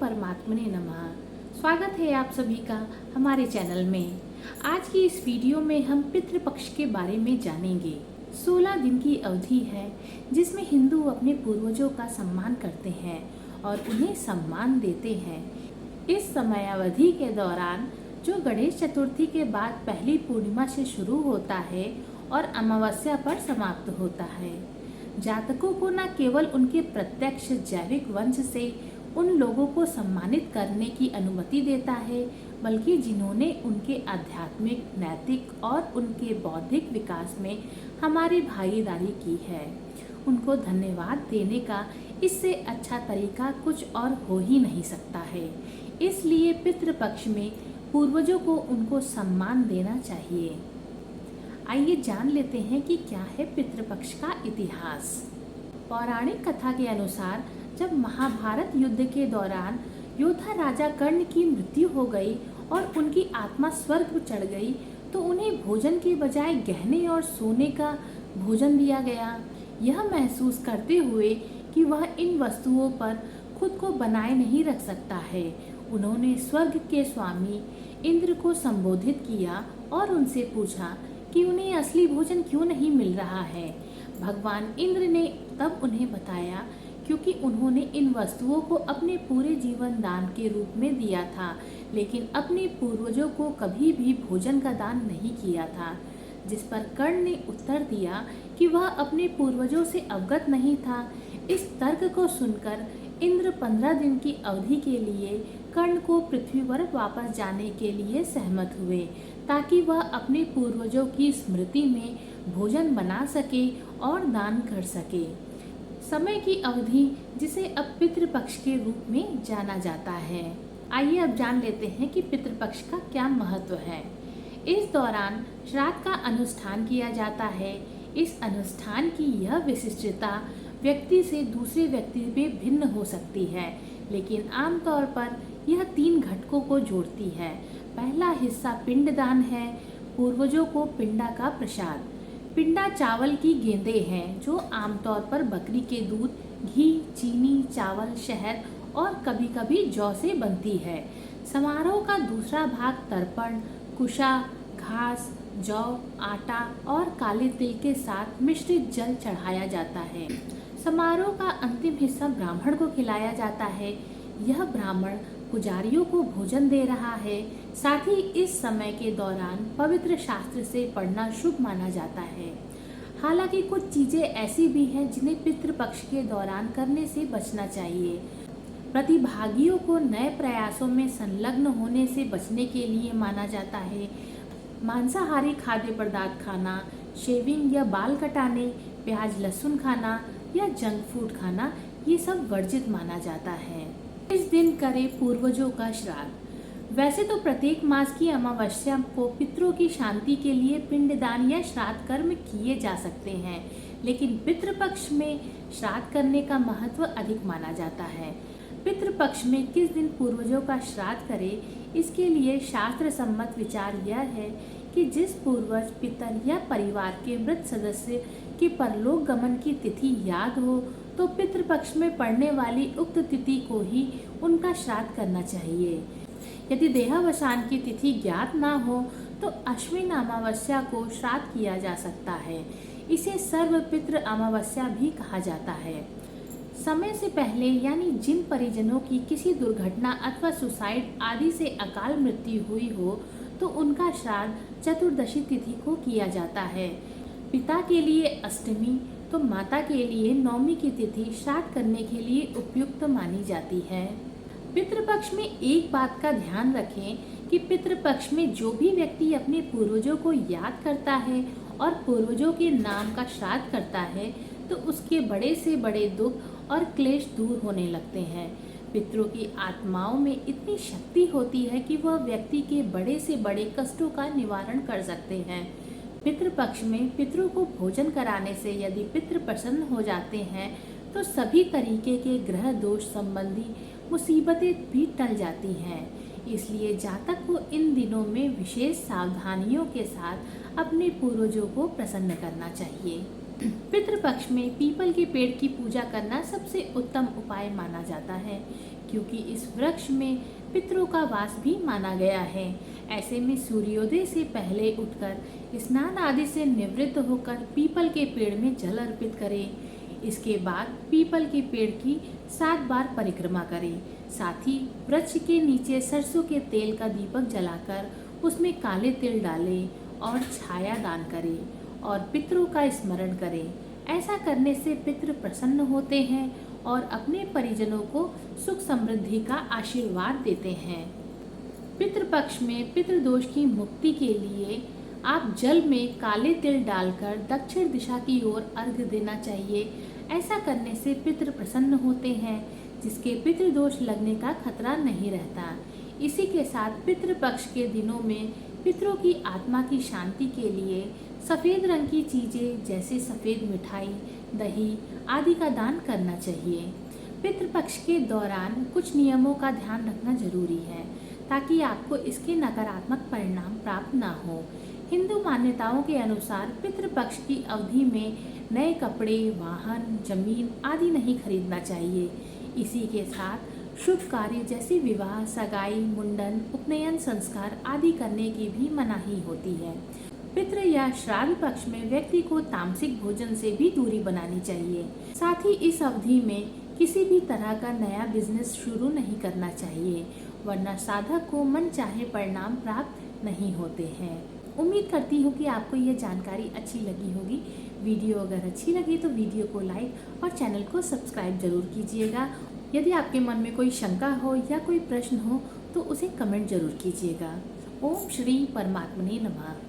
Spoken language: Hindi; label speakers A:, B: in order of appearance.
A: परमात्मने नमः। स्वागत है आप सभी का हमारे चैनल में। आज की इस वीडियो में हम पितृपक्ष के बारे में जानेंगे। 16 दिन की अवधि है जिसमें हिंदू अपने पूर्वजों का सम्मान करते हैं और उन्हें सम्मान देते हैं। इस समयावधि के दौरान जो गणेश चतुर्थी के बाद पहली पूर्णिमा से शुरू होता है और अमावस्या पर समाप्त होता है, जातकों को न केवल उनके प्रत्यक्ष जैविक वंश से उन लोगों को सम्मानित करने की अनुमति देता है, बल्कि जिन्होंने उनके आध्यात्मिक, नैतिक और उनके बौद्धिक विकास में हमारी भागीदारी की है, उनको धन्यवाद देने का इससे अच्छा तरीका कुछ और हो ही नहीं सकता है। इसलिए पितृपक्ष में पूर्वजों को उनको सम्मान देना चाहिए। आइए जान लेते हैं कि क्या है पितृपक्ष का इतिहास। पौराणिक कथा के अनुसार जब महाभारत युद्ध के दौरान योद्धा राजा कर्ण की मृत्यु हो गई और उनकी आत्मा स्वर्ग चढ़ गई, तो उन्हें भोजन के बजाय गहने और सोने का भोजन दिया गया, यह महसूस करते हुए कि वह इन वस्तुओं पर खुद को बनाए नहीं रख सकता है। उन्होंने स्वर्ग के स्वामी इंद्र को संबोधित किया और उनसे पूछा कि उन्हें असली भोजन क्यों नहीं मिल रहा है। भगवान इंद्र ने तब उन्हें बताया क्योंकि उन्होंने इन वस्तुओं को अपने पूरे जीवन दान के रूप में दिया था, लेकिन अपने पूर्वजों को कभी भी भोजन का दान नहीं किया था। जिस पर कर्ण ने उत्तर दिया कि वह अपने पूर्वजों से अवगत नहीं था। इस तर्क को सुनकर इंद्र 15 दिन की अवधि के लिए कर्ण को पृथ्वी पर वापस जाने के लिए सहमत हुए, ताकि वह अपने पूर्वजों की स्मृति में भोजन बना सके और दान कर सके। समय की अवधि जिसे अब पितृपक्ष के रूप में जाना जाता है। आइए अब जान लेते हैं कि पितृपक्ष का क्या महत्व है। इस दौरान श्राद्ध का अनुष्ठान किया जाता है। इस अनुष्ठान की यह विशिष्टता व्यक्ति से दूसरे व्यक्ति में भिन्न हो सकती है, लेकिन आमतौर पर यह 3 घटकों को जोड़ती है। पहला हिस्सा पिंडदान है, पूर्वजों को पिंडा का प्रसाद। पिंडा चावल की गेंदें हैं जो आमतौर पर बकरी के दूध, घी, चीनी, चावल, शहद और कभी-कभी जौ से बनती है। समारोह का दूसरा भाग तर्पण, कुशा, घास, जौ, आटा और काले तिल के साथ मिश्रित जल चढ़ाया जाता है। समारोह का अंतिम हिस्सा ब्राह्मण को खिलाया जाता है। यह ब्राह्मण पुजारियों को भोजन दे रहा है। साथ ही इस समय के दौरान पवित्र शास्त्र से पढ़ना शुभ माना जाता है। हालांकि कुछ चीजें ऐसी भी हैं जिन्हें पितृपक्ष के दौरान करने से बचना चाहिए। प्रतिभागियों को नए प्रयासों में संलग्न होने से बचने के लिए माना जाता है। मांसाहारी खाद्य पदार्थ खाना, शेविंग या बाल कटाने, प्याज लहसुन खाना या जंक फूड खाना, ये सब वर्जित माना जाता है। इस दिन करें पूर्वजों का श्राद्ध। वैसे तो प्रत्येक मास की अमावस्या को पितरों की शांति के लिए पिंडदान या श्राद्ध कर्म किए जा सकते हैं, लेकिन पितृपक्ष में श्राद्ध करने का महत्व अधिक माना जाता है। पितृपक्ष में किस दिन पूर्वजों का श्राद्ध करें, इसके लिए शास्त्र सम्मत विचार यह है कि जिस पूर्वज, पितर या परिवार के मृत सदस्य की परलोक गमन की तिथि याद हो, तो पितृपक्ष में पड़ने वाली उक्त तिथि को ही उनका श्राद्ध करना चाहिए। यदि देहावसान की तिथि ज्ञात ना हो तो अश्विन अमावस्या को श्राद्ध किया जा सकता है। इसे सर्व पितृ अमावस्या भी कहा जाता है। समय से पहले यानी जिन परिजनों की किसी दुर्घटना अथवा सुसाइड आदि से अकाल मृत्यु हुई हो, तो उनका श्राद्ध चतुर्दशी तिथि को किया जाता है। पिता के लिए अष्टमी तो माता के लिए नवमी की तिथि श्राद्ध करने के लिए उपयुक्त मानी जाती है। पितृपक्ष में एक बात का ध्यान रखें कि पितृपक्ष में जो भी व्यक्ति अपने पूर्वजों को याद करता है और पूर्वजों के नाम का श्राद्ध करता है, तो उसके बड़े से बड़े दुख और क्लेश दूर होने लगते हैं। पितरों की आत्माओं में इतनी शक्ति होती है कि वह व्यक्ति के बड़े से बड़े कष्टों का निवारण कर सकते हैं। पितृपक्ष में पितरों को भोजन कराने से यदि पितृ प्रसन्न हो जाते हैं, तो सभी तरीके के ग्रह दोष संबंधी मुसीबतें भी टल जाती हैं। इसलिए जातक को इन दिनों में विशेष सावधानियों के साथ अपने पूर्वजों को प्रसन्न करना चाहिए। पितृपक्ष में पीपल के पेड़ की पूजा करना सबसे उत्तम उपाय माना जाता है, क्योंकि इस वृक्ष में पितरों का वास भी माना गया है। ऐसे में सूर्योदय से पहले उठकर स्नान आदि से निवृत्त होकर पीपल के पेड़ में जल अर्पित करें। इसके बाद पीपल के पेड़ की 7 बार परिक्रमा करें। साथ ही वृक्ष के नीचे सरसों के तेल का दीपक जलाकर उसमें काले तिल डालें और छाया दान करें और पितरों का स्मरण करें। ऐसा करने से पितृ प्रसन्न होते हैं और अपने परिजनों को सुख समृद्धि का आशीर्वाद देते हैं। पितृपक्ष में पितृदोष की मुक्ति के लिए आप जल में काले तिल डालकर दक्षिण दिशा की ओर अर्घ्य देना चाहिए। ऐसा करने से पितृ प्रसन्न होते हैं, जिसके पितृदोष लगने का खतरा नहीं रहता। इसी के साथ पितृपक्ष के दिनों में पितरों की आत्मा की शांति के लिए सफ़ेद रंग की चीज़ें जैसे सफ़ेद मिठाई, दही आदि का दान करना चाहिए। पितृपक्ष के दौरान कुछ नियमों का ध्यान रखना जरूरी है, ताकि आपको इसके नकारात्मक परिणाम प्राप्त ना हो। हिंदू मान्यताओं के अनुसार पितृपक्ष की अवधि में नए कपड़े, वाहन, जमीन आदि नहीं खरीदना चाहिए। इसी के साथ शुभ कार्य जैसे विवाह, सगाई, मुंडन, उपनयन संस्कार आदि करने की भी मनाही होती है। पितृ या श्राद्ध पक्ष में व्यक्ति को तामसिक भोजन से भी दूरी बनानी चाहिए। साथ ही इस अवधि में किसी भी तरह का नया बिजनेस शुरू नहीं करना चाहिए, वरना साधक को मनचाहे परिणाम प्राप्त नहीं होते हैं। उम्मीद करती हूँ कि आपको यह जानकारी अच्छी लगी होगी। वीडियो अगर अच्छी लगी तो वीडियो को लाइक और चैनल को सब्सक्राइब जरूर कीजिएगा। यदि आपके मन में कोई शंका हो या कोई प्रश्न हो तो उसे कमेंट जरूर कीजिएगा। ओम श्री परमात्मने नमः।